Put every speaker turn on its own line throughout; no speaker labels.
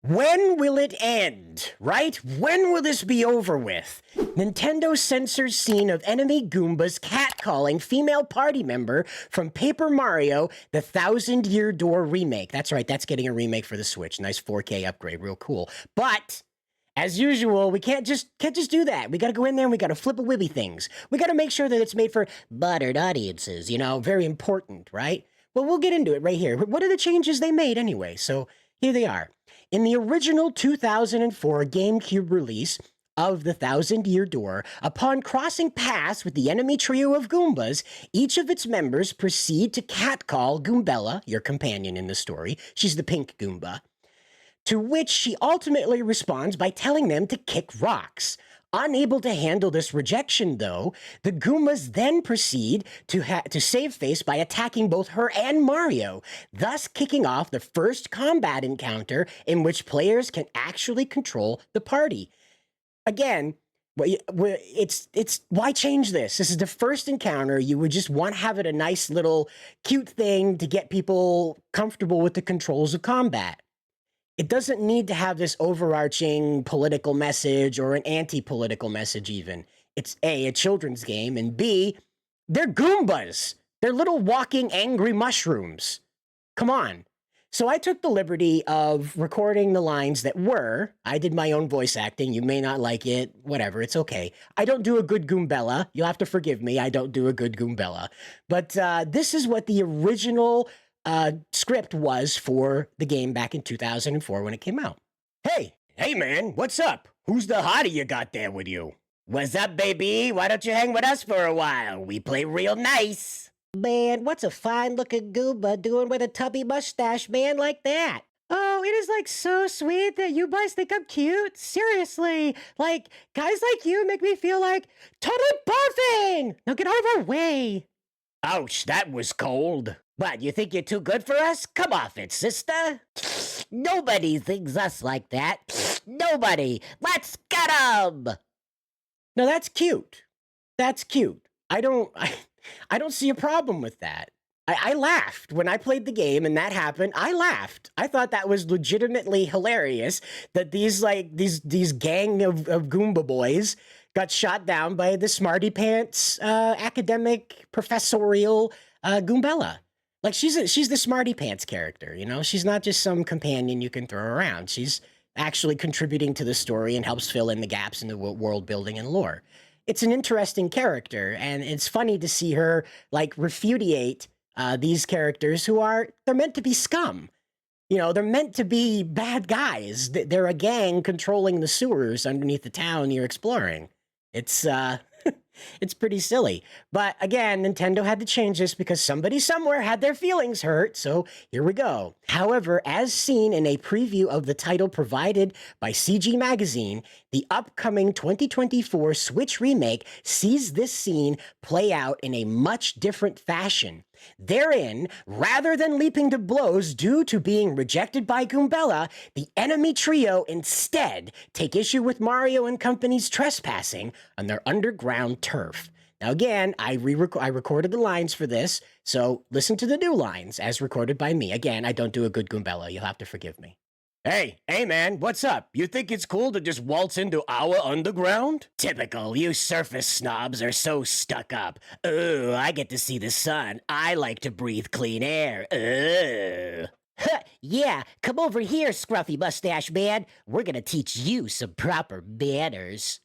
When will it end, right? When will this be over with? Nintendo censors scene of enemy Goombas catcalling female party member from Paper Mario, the Thousand Year Door remake. That's right, that's getting a remake for the Switch. Nice 4K upgrade, real cool. But as usual, we can't just do that. We gotta go in there and we gotta flip a wibby things. We gotta make sure that it's made for buttered audiences, you know, very important, right? Well, we'll get into it right here. What are the changes they made anyway? So here they are. In the original 2004 GameCube release of the Thousand Year Door, upon crossing paths with the enemy trio of Goombas, each of its members proceed to catcall Goombella, your companion in the story. She's the pink Goomba. To which she ultimately responds by telling them to kick rocks. Unable to handle this rejection, though, the Goombas then proceed to save face by attacking both her and Mario, thus kicking off the first combat encounter in which players can actually control the party. Again, it's why change this? This is the first encounter. You would just want to have it a nice little cute thing to get people comfortable with the controls of combat. It doesn't need to have this overarching political message or an anti-political message even. It's A, a children's game, and B, they're Goombas. They're little walking angry mushrooms. Come on. So I took the liberty of recording the lines that were. I did my own voice acting. You may not like it. Whatever. It's okay. I don't do a good Goombella. You'll have to forgive me. I don't do a good Goombella. But this is what the original script was for the game back in 2004 when it came out. Hey man, what's up? Who's the hottie you got there with you? What's up, baby? Why don't you hang with us for a while? We play real nice. Man, what's a fine-looking Goomba doing with a tubby mustache, man, like that? Oh, it is like so sweet that you guys think I'm cute. Seriously, like guys like you make me feel like totally barfing. Now get out of our way. Ouch, that was cold. What, you think you're too good for us? Come off it, sister. Nobody thinks us like that. Nobody. Let's get 'em. Now that's cute. That's cute. I don't see a problem with that. I laughed when I played the game and that happened. I laughed. I thought that was legitimately hilarious that these gang of Goomba boys got shot down by the smarty pants academic professorial Goombella. Like she's the smarty pants character, you know? She's not just some companion you can throw around. She's actually contributing to the story and helps fill in the gaps in the world building and lore. It's an interesting character, and it's funny to see her like repudiate these characters they're meant to be scum. You know, they're meant to be bad guys. They're a gang controlling the sewers underneath the town you're exploring. It's it's pretty silly. But again, Nintendo had to change this because somebody somewhere had their feelings hurt, so here we go. However, as seen in a preview of the title provided by CG Magazine, the upcoming 2024 Switch remake sees this scene play out in a much different fashion. Therein, rather than leaping to blows due to being rejected by Goombella, the enemy trio instead take issue with Mario and company's trespassing on their underground turf. Now again, I recorded the lines for this, so listen to the new lines as recorded by me. Again, I don't do a good Goombella. You'll have to forgive me. Hey man, what's up? You think it's cool to just waltz into our underground? Typical, you surface snobs are so stuck up. Ooh, I get to see the sun. I like to breathe clean air. Ugh. Huh, yeah, come over here, scruffy mustache man. We're gonna teach you some proper manners.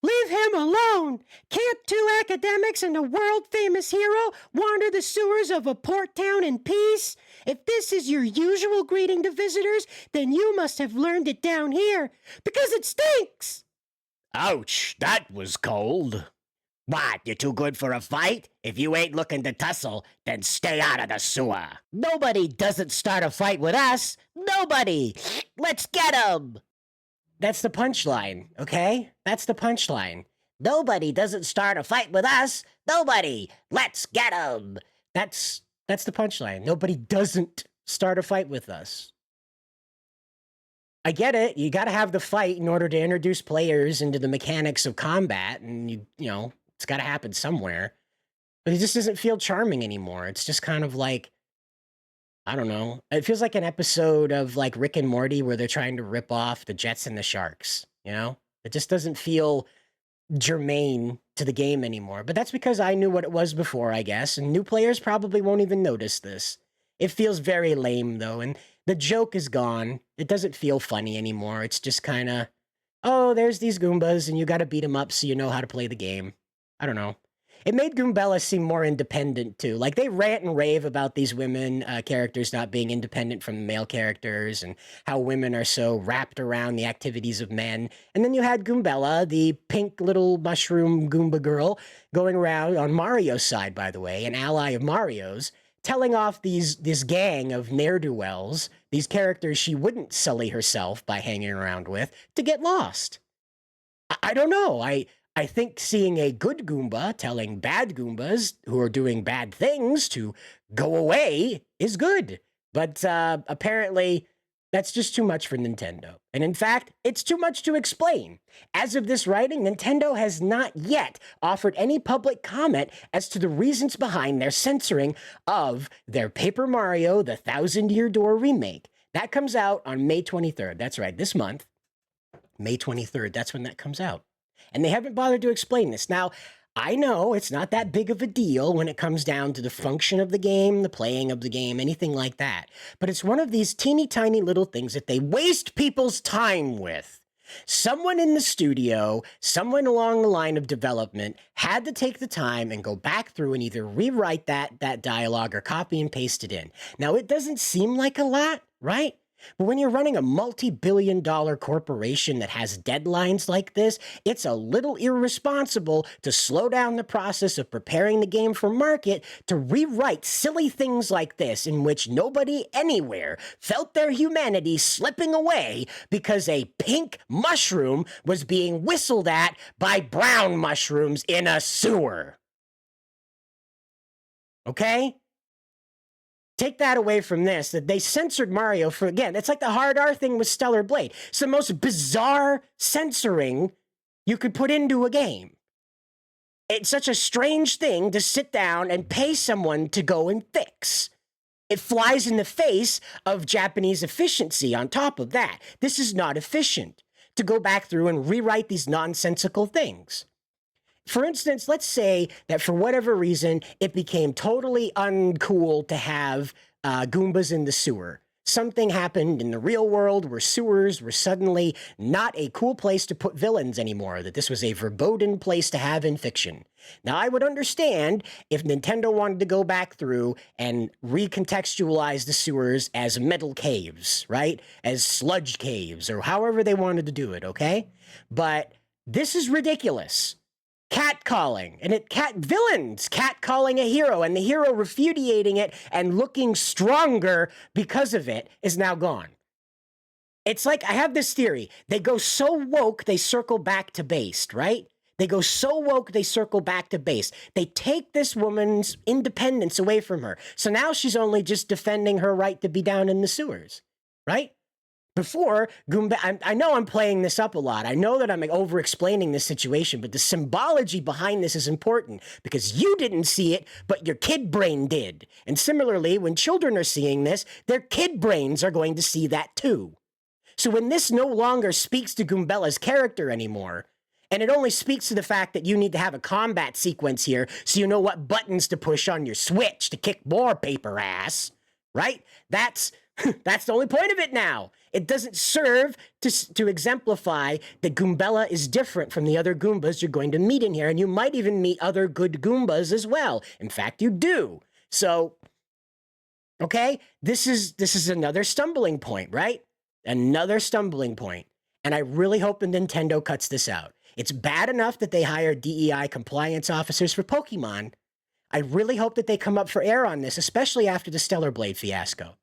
Leave him alone! Can't two academics and a world-famous hero wander the sewers of a port town in peace? If this is your usual greeting to visitors, then you must have learned it down here, because it stinks! Ouch, that was cold. What, you too good for a fight? If you ain't looking to tussle, then stay out of the sewer. Nobody doesn't start a fight with us. Nobody! Let's get 'em! That's the punchline, okay? That's the punchline. Nobody doesn't start a fight with us. Nobody. Let's get 'em. That's the punchline. Nobody doesn't start a fight with us. I get it. You got to have the fight in order to introduce players into the mechanics of combat, and you know, it's got to happen somewhere. But it just doesn't feel charming anymore. It's just kind of like I don't know. It feels like an episode of like Rick and Morty where they're trying to rip off the Jets and the Sharks, you know? It just doesn't feel germane to the game anymore. But that's because I knew what it was before, I guess, and new players probably won't even notice this. It feels very lame though, and the joke is gone. It doesn't feel funny anymore. It's just kind of, oh, there's these Goombas, and you got to beat them up so you know how to play the game. I don't know. It made Goombella seem more independent too. Like they rant and rave about these women characters not being independent from the male characters, and how women are so wrapped around the activities of men. And then you had Goombella, the pink little mushroom Goomba girl, going around on Mario's side, by the way, an ally of Mario's, telling off this gang of ne'er-do-wells, these characters she wouldn't sully herself by hanging around with, to get lost. I don't know. I think seeing a good Goomba telling bad Goombas who are doing bad things to go away is good. But apparently, that's just too much for Nintendo. And in fact, it's too much to explain. As of this writing, Nintendo has not yet offered any public comment as to the reasons behind their censoring of their Paper Mario The Thousand Year Door remake. That comes out on May 23rd. That's right, this month. May 23rd, that's when that comes out. And they haven't bothered to explain this. Now, I know it's not that big of a deal when it comes down to the function of the game, the playing of the game, anything like that. But it's one of these teeny tiny little things that they waste people's time with. Someone in the studio, someone along the line of development had to take the time and go back through and either rewrite that dialogue or copy and paste it in. Now, it doesn't seem like a lot, right? But when you're running a multi-billion-dollar corporation that has deadlines like this, it's a little irresponsible to slow down the process of preparing the game for market to rewrite silly things like this in which nobody anywhere felt their humanity slipping away because a pink mushroom was being whistled at by brown mushrooms in a sewer. Okay? Take that away from this, that they censored Mario for, again, it's like the hard R thing with Stellar Blade. It's the most bizarre censoring you could put into a game. It's such a strange thing to sit down and pay someone to go and fix. It flies in the face of Japanese efficiency on top of that. This is not efficient to go back through and rewrite these nonsensical things. For instance, let's say that for whatever reason, it became totally uncool to have Goombas in the sewer. Something happened in the real world where sewers were suddenly not a cool place to put villains anymore, that this was a verboten place to have in fiction. Now, I would understand if Nintendo wanted to go back through and recontextualize the sewers as metal caves, right? As sludge caves, or however they wanted to do it, okay? But this is ridiculous. Catcalling, and villains catcalling a hero, and the hero repudiating it and looking stronger because of it is now gone. It's like, I have this theory. They go so woke, they circle back to based, right? They go so woke, they circle back to base. They take this woman's independence away from her. So now she's only just defending her right to be down in the sewers, right? Before, Goomba, I know I'm playing this up a lot. I know that I'm over-explaining this situation, but the symbology behind this is important because you didn't see it, but your kid brain did. And similarly, when children are seeing this, their kid brains are going to see that too. So when this no longer speaks to Goombella's character anymore, and it only speaks to the fact that you need to have a combat sequence here so you know what buttons to push on your Switch to kick more paper ass, right? That's the only point of it now. It doesn't serve to exemplify that Goombella is different from the other Goombas you're going to meet in here, and you might even meet other good Goombas as well. In fact, you do. So, okay, this is another stumbling point, right? Another stumbling point. And I really hope that Nintendo cuts this out. It's bad enough that they hire DEI compliance officers for Pokemon. I really hope that they come up for air on this, especially after the Stellar Blade fiasco.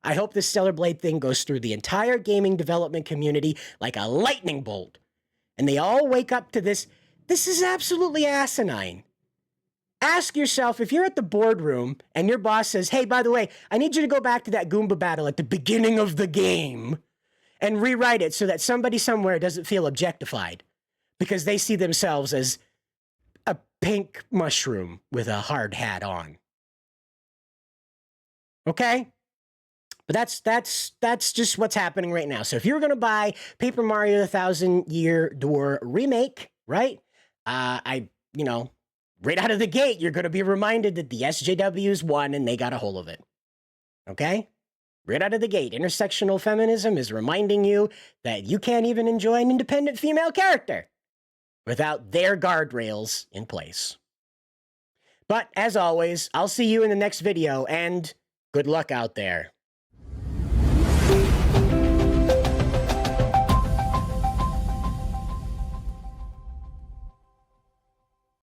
I hope this Stellar Blade thing goes through the entire gaming development community like a lightning bolt. And they all wake up to this. This is absolutely asinine. Ask yourself, if you're at the boardroom and your boss says, hey, by the way, I need you to go back to that Goomba battle at the beginning of the game and rewrite it so that somebody somewhere doesn't feel objectified because they see themselves as a pink mushroom with a hard hat on. Okay? But that's just what's happening right now. So if you're gonna buy Paper Mario: The Thousand Year Door remake, right? Right out of the gate, you're gonna be reminded that the SJWs won and they got a hold of it. Okay? Right out of the gate, intersectional feminism is reminding you that you can't even enjoy an independent female character without their guardrails in place. But as always, I'll see you in the next video, and good luck out there.